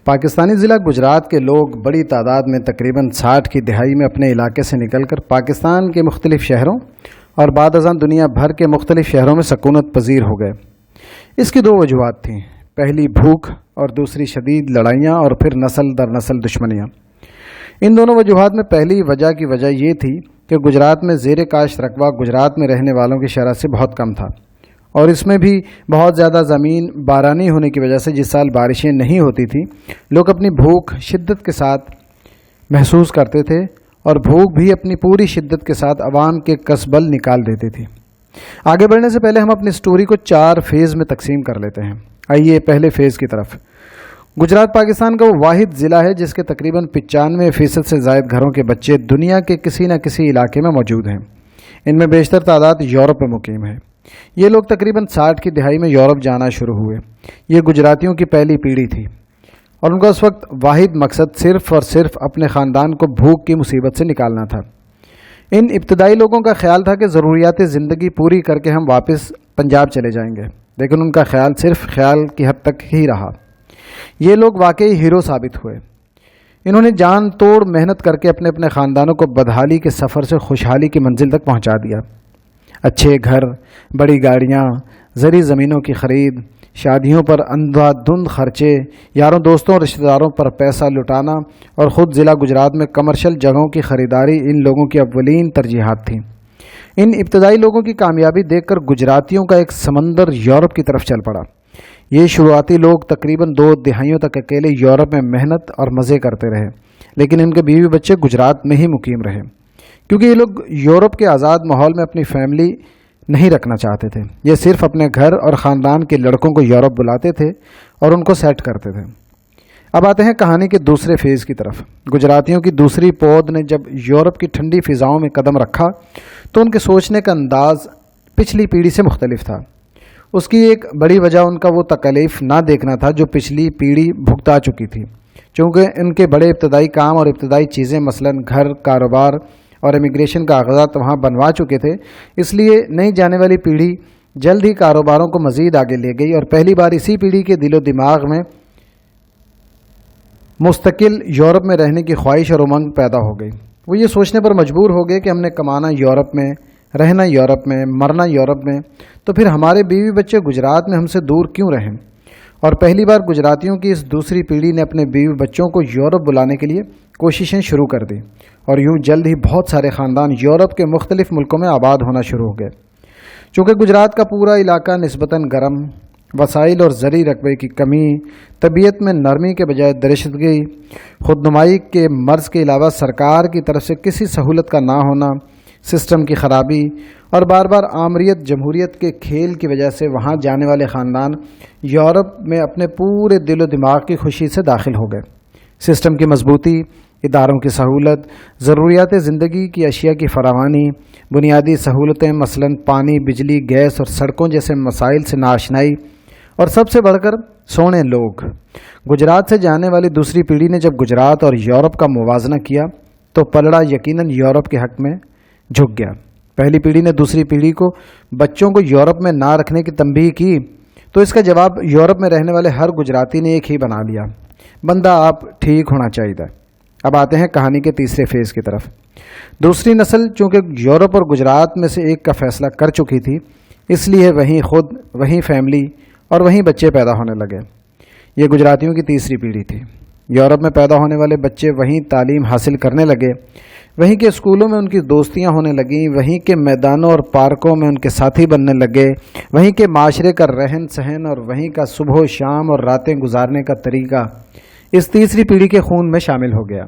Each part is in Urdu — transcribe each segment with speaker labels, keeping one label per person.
Speaker 1: پاکستانی ضلع گجرات کے لوگ بڑی تعداد میں تقریباً 60 کی دہائی میں اپنے علاقے سے نکل کر پاکستان کے مختلف شہروں اور بعد ازاں دنیا بھر کے مختلف شہروں میں سکونت پذیر ہو گئے۔ اس کی دو وجوہات تھیں، پہلی بھوک اور دوسری شدید لڑائیاں اور پھر نسل در نسل دشمنیاں۔ ان دونوں وجوہات میں پہلی وجہ کی وجہ یہ تھی کہ گجرات میں زیر کاشت رقبہ گجرات میں رہنے والوں کی شرح سے بہت کم تھا، اور اس میں بھی بہت زیادہ زمین بارانی ہونے کی وجہ سے جس سال بارشیں نہیں ہوتی تھیں، لوگ اپنی بھوک شدت کے ساتھ محسوس کرتے تھے، اور بھوک بھی اپنی پوری شدت کے ساتھ عوام کے کسبل نکال دیتی تھی۔ آگے بڑھنے سے پہلے ہم اپنی سٹوری کو 4 فیز میں تقسیم کر لیتے ہیں۔ آئیے پہلے فیز کی طرف۔ گجرات پاکستان کا وہ واحد ضلع ہے جس کے تقریباً 95% سے زائد گھروں کے بچے دنیا کے کسی نہ کسی علاقے میں موجود ہیں۔ ان میں بیشتر تعداد یورپ میں مقیم ہے۔ یہ لوگ تقریباً 60 کی دہائی میں یورپ جانا شروع ہوئے۔ یہ گجراتیوں کی پہلی پیڑھی تھی، اور ان کا اس وقت واحد مقصد صرف اور صرف اپنے خاندان کو بھوک کی مصیبت سے نکالنا تھا۔ ان ابتدائی لوگوں کا خیال تھا کہ ضروریات زندگی پوری کر کے ہم واپس پنجاب چلے جائیں گے، لیکن ان کا خیال صرف خیال کی حد تک ہی رہا۔ یہ لوگ واقعی ہیرو ثابت ہوئے۔ انہوں نے جان توڑ محنت کر کے اپنے اپنے خاندانوں کو بدحالی کے سفر سے خوشحالی کی منزل تک پہنچا دیا۔ اچھے گھر، بڑی گاڑیاں، زرعی زمینوں کی خرید، شادیوں پر اندھا دھند خرچے، یاروں دوستوں اور رشتہ داروں پر پیسہ لٹانا، اور خود ضلع گجرات میں کمرشل جگہوں کی خریداری ان لوگوں کی اولین ترجیحات تھیں۔ ان ابتدائی لوگوں کی کامیابی دیکھ کر گجراتیوں کا ایک سمندر یورپ کی طرف چل پڑا۔ یہ شروعاتی لوگ تقریباً 2 دہائیوں تک اکیلے یورپ میں محنت اور مزے کرتے رہے، لیکن ان کے بیوی بچے گجرات میں ہی مقیم رہے، کیونکہ یہ لوگ یورپ کے آزاد ماحول میں اپنی فیملی نہیں رکھنا چاہتے تھے۔ یہ صرف اپنے گھر اور خاندان کے لڑکوں کو یورپ بلاتے تھے اور ان کو سیٹ کرتے تھے۔ اب آتے ہیں کہانی کے دوسرے فیز کی طرف۔ گجراتیوں کی دوسری پود نے جب یورپ کی ٹھنڈی فضاؤں میں قدم رکھا تو ان کے سوچنے کا انداز پچھلی پیڑھی سے مختلف تھا۔ اس کی ایک بڑی وجہ ان کا وہ تکلیف نہ دیکھنا تھا جو پچھلی پیڑھی بھگتا چکی تھی، چونکہ ان کے بڑے ابتدائی کام اور ابتدائی چیزیں مثلاً گھر، کاروبار اور امیگریشن کاغذات وہاں بنوا چکے تھے۔ اس لیے نئی جانے والی پیڑھی جلد ہی کاروباروں کو مزید آگے لے گئی، اور پہلی بار اسی پیڑھی کے دل و دماغ میں مستقل یورپ میں رہنے کی خواہش اور امنگ پیدا ہو گئی۔ وہ یہ سوچنے پر مجبور ہو گئے کہ ہم نے کمانا یورپ میں، رہنا یورپ میں، مرنا یورپ میں، تو پھر ہمارے بیوی بچے گجرات میں ہم سے دور کیوں رہیں؟ اور پہلی بار گجراتیوں کی اس دوسری پیڑھی نے اپنے بیوی بچوں کو یورپ بلانے کے لیے کوششیں شروع کر دی، اور یوں جلد ہی بہت سارے خاندان یورپ کے مختلف ملکوں میں آباد ہونا شروع ہو گئے۔ چونکہ گجرات کا پورا علاقہ نسبتاً گرم، وسائل اور زرعی رقبے کی کمی، طبیعت میں نرمی کے بجائے درشتگی، خودنمائی کے مرض کے علاوہ سرکار کی طرف سے کسی سہولت کا نہ ہونا، سسٹم کی خرابی اور بار بار آمریت جمہوریت کے کھیل کی وجہ سے وہاں جانے والے خاندان یورپ میں اپنے پورے دل و دماغ کی خوشی سے داخل ہو گئے۔ سسٹم کی مضبوطی، اداروں کی سہولت، ضروریات زندگی کی اشیاء کی فراوانی، بنیادی سہولتیں مثلاً پانی، بجلی، گیس اور سڑکوں جیسے مسائل سے ناآشنائی، اور سب سے بڑھ کر سونے لوگ۔ گجرات سے جانے والی دوسری پیڑھی نے جب گجرات اور یورپ کا موازنہ کیا تو پلڑا یقیناً یورپ کے حق میں جھک گیا۔ پہلی پیڑھی نے دوسری پیڑھی کو بچوں کو یورپ میں نہ رکھنے کی تنبیہ کی تو اس کا جواب یورپ میں رہنے والے ہر گجراتی نے ایک ہی بنا لیا: بندہ آپ ٹھیک ہونا چاہیے۔ اب آتے ہیں کہانی کے تیسرے فیز کی طرف۔ دوسری نسل چونکہ یورپ اور گجرات میں سے ایک کا فیصلہ کر چکی تھی، اس لیے وہیں خود، وہیں فیملی اور وہیں بچے پیدا ہونے لگے۔ یہ گجراتیوں کی تیسری پیڑھی تھی۔ یورپ میں پیدا ہونے والے بچے وہیں تعلیم حاصل کرنے لگے، وہیں کے اسکولوں میں ان کی دوستیاں ہونے لگیں، وہیں کے میدانوں اور پارکوں میں ان کے ساتھی بننے لگے، وہیں کے معاشرے کا رہن سہن اور وہیں کا صبح و شام اور راتیں گزارنے کا طریقہ اس تیسری پیڑھی کے خون میں شامل ہو گیا۔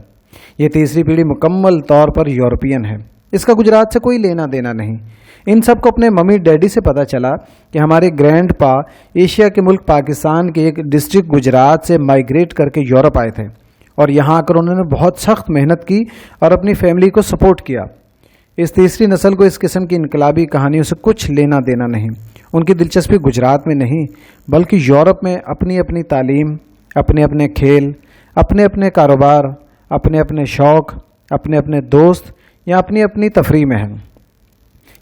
Speaker 1: یہ تیسری پیڑھی مکمل طور پر یورپین ہے، اس کا گجرات سے کوئی لینا دینا نہیں۔ ان سب کو اپنے ممی ڈیڈی سے پتہ چلا کہ ہمارے گرینڈ پا ایشیا کے ملک پاکستان کے ایک ڈسٹرکٹ گجرات سے مائیگریٹ کر کے یورپ آئے تھے، اور یہاں آ کر انہوں نے بہت سخت محنت کی اور اپنی فیملی کو سپورٹ کیا۔ اس تیسری نسل کو اس قسم کی انقلابی کہانیوں سے کچھ لینا دینا نہیں۔ ان کی دلچسپی گجرات میں نہیں بلکہ یورپ میں اپنی اپنی تعلیم، اپنے اپنے کھیل، اپنے اپنے کاروبار، اپنے اپنے شوق، اپنے اپنے دوست یا اپنی اپنی تفریح میں ہیں۔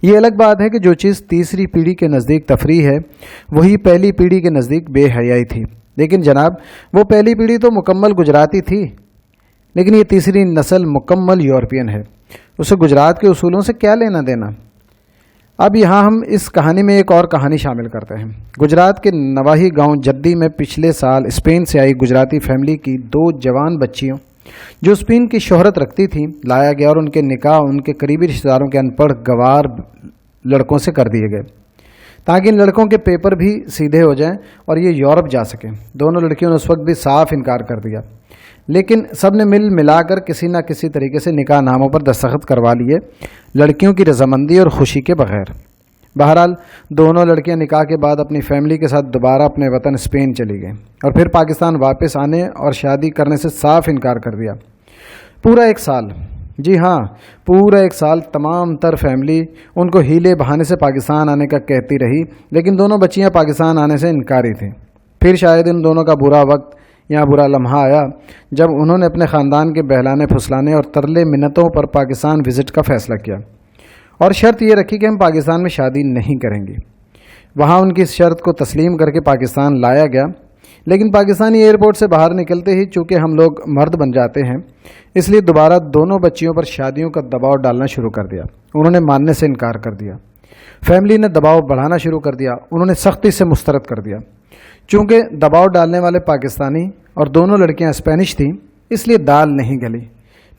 Speaker 1: یہ الگ بات ہے کہ جو چیز تیسری پیڑھی کے نزدیک تفریح ہے وہی پہلی پیڑھی کے نزدیک بے حیائی تھی۔ لیکن جناب وہ پہلی پیڑھی تو مکمل گجراتی تھی، لیکن یہ تیسری نسل مکمل یورپین ہے، اسے گجرات کے اصولوں سے کیا لینا دینا۔ اب یہاں ہم اس کہانی میں ایک اور کہانی شامل کرتے ہیں۔ گجرات کے نواحی گاؤں جدی میں پچھلے سال اسپین سے آئی گجراتی فیملی کی 2 جوان بچیوں جو اسپین کی شہرت رکھتی تھیں لایا گیا، اور ان کے نکاح ان کے قریبی رشتہ داروں کے ان پڑھ گوار لڑکوں سے کر دیے گئے تاکہ ان لڑکوں کے پیپر بھی سیدھے ہو جائیں اور یہ یورپ جا سکیں۔ دونوں لڑکیوں نے اس وقت بھی صاف انکار کر دیا، لیکن سب نے ملا کر کسی نہ کسی طریقے سے نکاح ناموں پر دستخط کروا لیے، لڑکیوں کی رضامندی اور خوشی کے بغیر۔ بہرحال دونوں لڑکیاں نکاح کے بعد اپنی فیملی کے ساتھ دوبارہ اپنے وطن اسپین چلی گئیں اور پھر پاکستان واپس آنے اور شادی کرنے سے صاف انکار کر دیا۔ پورا 1 سال، جی ہاں پورا 1 سال تمام تر فیملی ان کو ہیلے بہانے سے پاکستان آنے کا کہتی رہی، لیکن دونوں بچیاں پاکستان آنے سے انکاری تھیں۔ پھر شاید ان دونوں کا برا وقت یا برا لمحہ آیا جب انہوں نے اپنے خاندان کے بہلانے پھسلانے اور ترلے منتوں پر پاکستان وزٹ کا فیصلہ کیا اور شرط یہ رکھی کہ ہم پاکستان میں شادی نہیں کریں گے۔ وہاں ان کی اس شرط کو تسلیم کر کے پاکستان لایا گیا، لیکن پاکستانی ایئرپورٹ سے باہر نکلتے ہی چونکہ ہم لوگ مرد بن جاتے ہیں، اس لیے دوبارہ دونوں بچیوں پر شادیوں کا دباؤ ڈالنا شروع کر دیا۔ انہوں نے ماننے سے انکار کر دیا، فیملی نے دباؤ بڑھانا شروع کر دیا، انہوں نے سختی سے مسترد کر دیا۔ چونکہ دباؤ ڈالنے والے پاکستانی اور دونوں لڑکیاں اسپینش تھیں، اس لیے دال نہیں گلی۔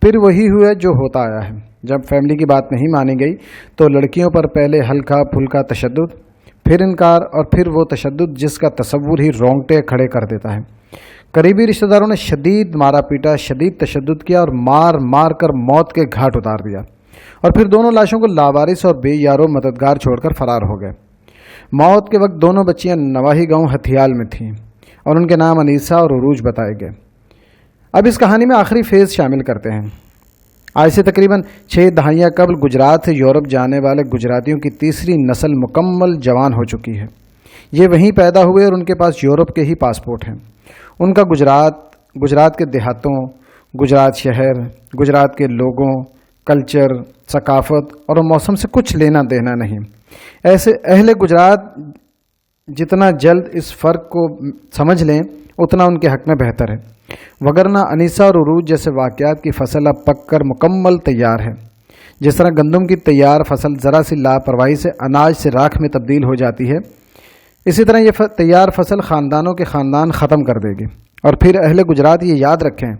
Speaker 1: پھر وہی ہوا جو ہوتا آیا ہے، جب فیملی کی بات نہیں مانی گئی تو لڑکیوں پر پہلے ہلکا پھلکا تشدد، پھر انکار اور پھر وہ تشدد جس کا تصور ہی رونگٹے کھڑے کر دیتا ہے۔ قریبی رشتہ داروں نے شدید مارا پیٹا، شدید تشدد کیا اور مار کر موت کے گھاٹ اتار دیا، اور پھر دونوں لاشوں کو لاوارث اور بے یارو مددگار چھوڑ کر فرار ہو گئے۔ موت کے وقت دونوں بچیاں نواحی گاؤں ہتھیال میں تھیں اور ان کے نام انیسا اور عروج بتائے گئے۔ اب اس کہانی میں آخری فیز شامل کرتے ہیں۔ آج سے تقریباً 6 دہائیاں قبل گجرات سے یورپ جانے والے گجراتیوں کی تیسری نسل مکمل جوان ہو چکی ہے۔ یہ وہیں پیدا ہوئے اور ان کے پاس یورپ کے ہی پاسپورٹ ہیں۔ ان کا گجرات کے دیہاتوں، گجرات شہر، گجرات کے لوگوں، کلچر، ثقافت اور موسم سے کچھ لینا دینا نہیں۔ ایسے اہل گجرات جتنا جلد اس فرق کو سمجھ لیں اتنا ان کے حق میں بہتر ہے، وگرنہ انیسا اور عروج جیسے واقعات کی فصل اب پک کر مکمل تیار ہے۔ جس طرح گندم کی تیار فصل ذرا سی لاپرواہی سے اناج سے راکھ میں تبدیل ہو جاتی ہے، اسی طرح یہ تیار فصل خاندانوں کے خاندان ختم کر دے گی۔ اور پھر اہل گجرات یہ یاد رکھیں،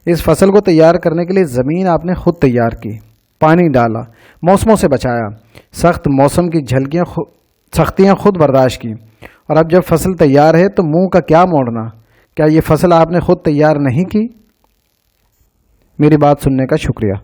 Speaker 1: اس فصل کو تیار کرنے کے لیے زمین آپ نے خود تیار کی، پانی ڈالا، موسموں سے بچایا، سخت موسم کی سختیاں خود برداشت کی، اور اب جب فصل تیار ہے تو منہ کا کیا موڑنا؟ کیا یہ فصل آپ نے خود تیار نہیں کی؟ میری بات سننے کا شکریہ۔